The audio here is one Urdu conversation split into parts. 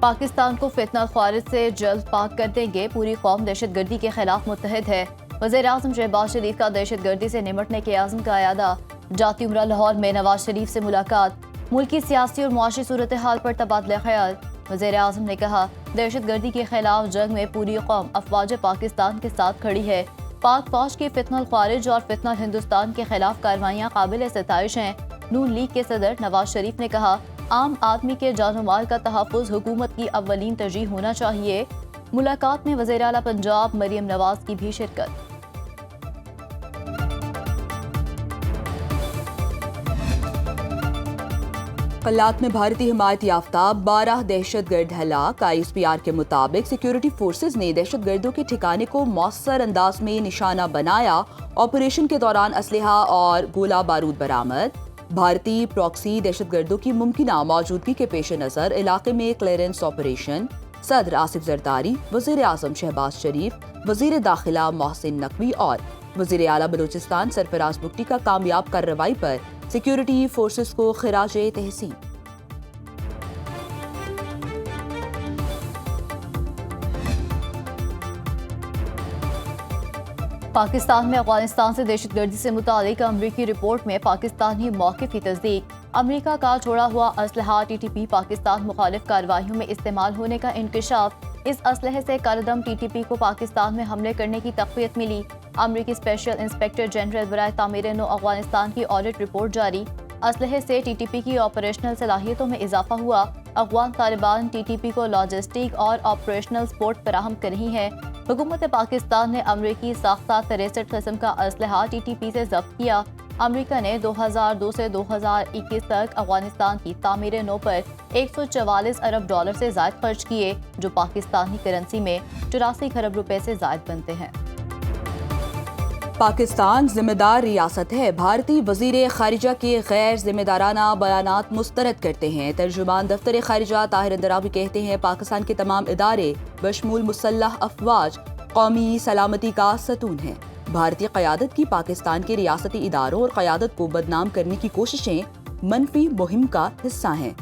پاکستان کو فتنہ خوارج سے جلد پاک کر دیں گے، پوری قوم دہشت گردی کے خلاف متحد ہے۔ وزیر اعظم شہباز شریف کا دہشت گردی سے نمٹنے کے عزم کا اعادہ، جاتی عمرہ لاہور میں نواز شریف سے ملاقات، ملکی سیاسی اور معاشی صورتحال پر تبادلہ خیال۔ وزیر اعظم نے کہا، دہشت گردی کے خلاف جنگ میں پوری قوم افواج پاکستان کے ساتھ کھڑی ہے۔ پاک فوج کی فتنہ الخوارج اور فتنہ ہندوستان کے خلاف کارروائیاں قابل ستائش ہیں۔ نون لیگ کے صدر نواز شریف نے کہا، عام آدمی کے جان و مال کا تحفظ حکومت کی اولین ترجیح ہونا چاہیے۔ ملاقات میں وزیر اعلیٰ پنجاب مریم نواز کی بھی شرکت۔ قلات میں بھارتی حمایت یافتہ 12 دہشت گرد ہلاک۔ ISPR کے مطابق سیکیورٹی فورسز نے دہشت گردوں کے ٹھکانے کو مؤثر انداز میں نشانہ بنایا۔ آپریشن کے دوران اسلحہ اور گولہ بارود برآمد۔ بھارتی پراکسی دہشت گردوں کی ممکنہ موجودگی کے پیش نظر علاقے میں کلیئرنس آپریشن۔ صدر آصف زرداری، وزیر اعظم شہباز شریف، وزیر داخلہ محسن نقوی اور وزیر اعلیٰ بلوچستان سرفراز بگٹی کا کامیاب کارروائی پر سیکیورٹی فورسز کو خراج تحسین۔ پاکستان میں افغانستان سے دہشت گردی سے متعلق امریکی رپورٹ میں پاکستانی موقف کی تصدیق۔ امریکہ کا چھوڑا ہوا اسلحہ TTP پاکستان مخالف کارروائیوں میں استعمال ہونے کا انکشاف۔ اس اسلحے سے کالعدم TTP کو پاکستان میں حملے کرنے کی تقویت ملی۔ امریکی اسپیشل انسپیکٹر جنرل برائے تعمیر نو افغانستان کی آڈٹ رپورٹ جاری۔ اسلحے سے TTP کی آپریشنل صلاحیتوں میں اضافہ ہوا۔ افغان طالبان TTP کو لاجسٹک اور آپریشنل سپورٹ فراہم کر رہی ہیں۔ حکومت پاکستان نے امریکی ساختہ 63 قسم کا اسلحہ TTP سے ضبط کیا۔ امریکہ نے 2002 سے 2021 تک افغانستان کی تعمیر نو پر $144 ارب سے زائد خرچ کیے، جو پاکستانی کرنسی میں 84 کھرب روپے سے زائد بنتے ہیں۔ پاکستان ذمہ دار ریاست ہے، بھارتی وزیر خارجہ کے غیر ذمہ دارانہ بیانات مسترد کرتے ہیں۔ ترجمان دفتر خارجہ طاہر اندرابی کہتے ہیں، پاکستان کے تمام ادارے بشمول مسلح افواج قومی سلامتی کا ستون ہیں۔ بھارتی قیادت کی پاکستان کے ریاستی اداروں اور قیادت کو بدنام کرنے کی کوششیں منفی مہم کا حصہ ہیں۔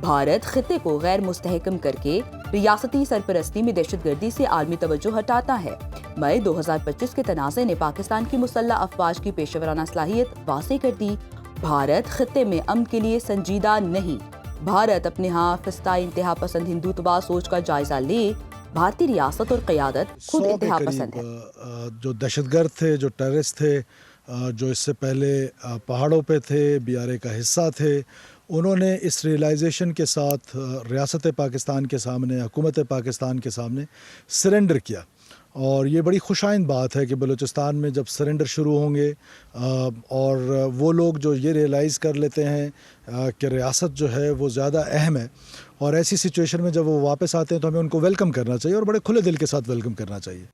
بھارت خطے کو غیر مستحکم کر کے ریاستی سرپرستی میں دہشت گردی سے عالمی توجہ ہٹاتا ہے۔ مئی 2025 کے تنازع نے پاکستان کی مسلح افواج کی پیشہ ورانہ صلاحیت واضح کر دی۔ بھارت خطے میں امن کے لیے سنجیدہ نہیں۔ بھارت اپنے ہاں فسطائی انتہا پسند ہندوتوا سوچ کا جائزہ لے۔ بھارتی ریاست اور قیادت خود انتہا پسند ہے۔ جو دہشت گرد تھے، جو ٹیررسٹ تھے، جو اس سے پہلے پہاڑوں پہ تھے، BRA کا حصہ تھے، انہوں نے اس ریئلائزیشن کے ساتھ ریاست پاکستان کے سامنے، حکومت پاکستان کے سامنے سرنڈر کیا۔ اور یہ بڑی خوش آئند بات ہے کہ بلوچستان میں جب سرنڈر شروع ہوں گے اور وہ لوگ جو یہ ریئلائز کر لیتے ہیں کہ ریاست جو ہے وہ زیادہ اہم ہے، اور ایسی سچویشن میں جب وہ واپس آتے ہیں تو ہمیں ان کو ویلکم کرنا چاہیے اور بڑے کھلے دل کے ساتھ ویلکم کرنا چاہیے۔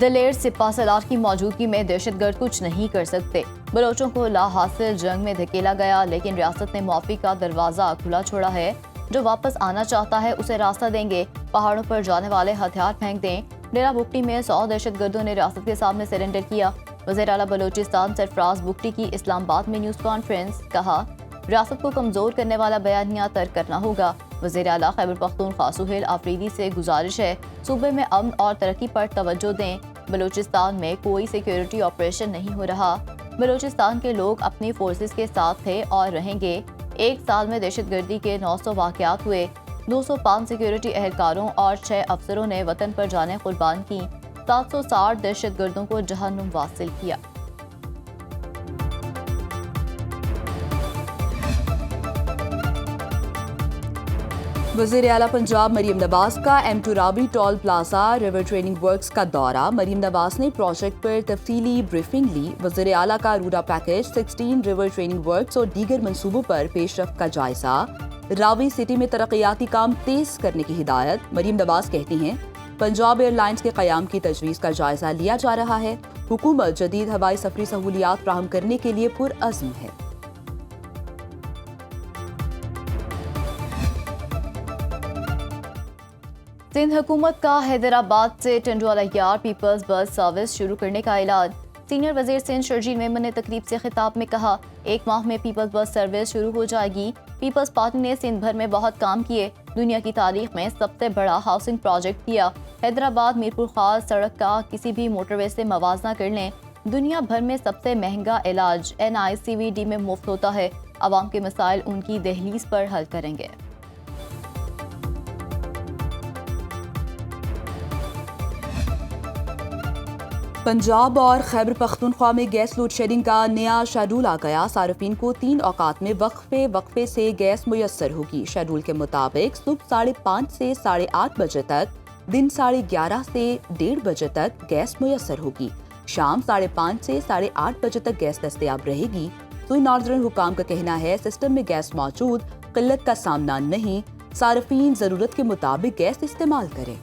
دلیر سپاہ سالار کی موجودگی میں دہشت گرد کچھ نہیں کر سکتے۔ بلوچوں کو لا حاصل جنگ میں دھکیلا گیا، لیکن ریاست نے معافی کا دروازہ کھلا چھوڑا ہے۔ جو واپس آنا چاہتا ہے اسے راستہ دیں گے۔ پہاڑوں پر جانے والے ہتھیار پھینک دیں۔ ڈیرہ بگٹی میں 100 دہشت گردوں نے ریاست کے سامنے سرنڈر کیا۔ وزیر اعلیٰ بلوچستان سرفراز بگٹی کی اسلام آباد میں نیوز کانفرنس، کہا، ریاست کو کمزور کرنے والا بیانیہ ترک کرنا ہوگا۔ وزیر اعلیٰ خیبر پختونخوا سہیل آفریدی سے گزارش ہے، صوبے میں امن اور ترقی پر توجہ دیں۔ بلوچستان میں کوئی سیکیورٹی آپریشن نہیں ہو رہا۔ بلوچستان کے لوگ اپنی فورسز کے ساتھ تھے اور رہیں گے۔ ایک سال میں دہشت گردی کے 900 واقعات ہوئے۔ 205 سیکیورٹی اہلکاروں اور 6 افسروں نے وطن پر جانیں قربان کی۔ 760 دہشت گردوں کو جہنم واصل کیا۔ وزیر اعلیٰ پنجاب مریم نواز کا M2 Ravi toll plaza river training works کا دورہ۔ مریم نواز نے پروجیکٹ پر تفصیلی بریفنگ لی۔ وزیر اعلیٰ کا روڈا پیکج، 16 ریور ٹریننگ ورکس اور دیگر منصوبوں پر پیش رفت کا جائزہ۔ راوی سٹی میں ترقیاتی کام تیز کرنے کی ہدایت۔ مریم نواز کہتی ہیں، پنجاب ایئر لائنز کے قیام کی تجویز کا جائزہ لیا جا رہا ہے۔ حکومت جدید ہوائی سفری سہولیات فراہم کرنے کے لیے پرعزم ہے۔ سندھ حکومت کا حیدرآباد سے ٹنڈوالا یار پیپلز بس سروس شروع کرنے کا اعلان۔ سینئر وزیر سندھ شرجیل میمن نے تقریب سے خطاب میں کہا 1 ماہ میں پیپلز بس سروس شروع ہو جائے گی۔ پیپلز پارٹی نے سندھ بھر میں بہت کام کیے، دنیا کی تاریخ میں سب سے بڑا ہاؤسنگ پروجیکٹ کیا۔ حیدرآباد میرپور خاص سڑک کا کسی بھی موٹر وے سے موازنہ کر لیں، دنیا بھر میں سب سے مہنگا علاج NICVD میں مفت ہوتا ہے، عوام کے مسائل ان کی دہلیز پر حل کریں گے۔ پنجاب اور خیبر پختونخوا میں گیس لوڈ شیڈنگ کا نیا شیڈول آ گیا۔ صارفین کو 3 اوقات میں وقفے سے گیس میسر ہوگی۔ شیڈول کے مطابق صبح 5:30 سے 8:30 بجے تک، دن 11:30 سے 1:30 بجے تک گیس میسر ہوگی۔ شام 5:30 سے 8:30 بجے تک گیس دستیاب رہے گی۔ سوئی ناردرن حکام کا کہنا ہے سسٹم میں گیس موجود، قلت کا سامنا نہیں، صارفین ضرورت کے مطابق گیس استعمال کریں۔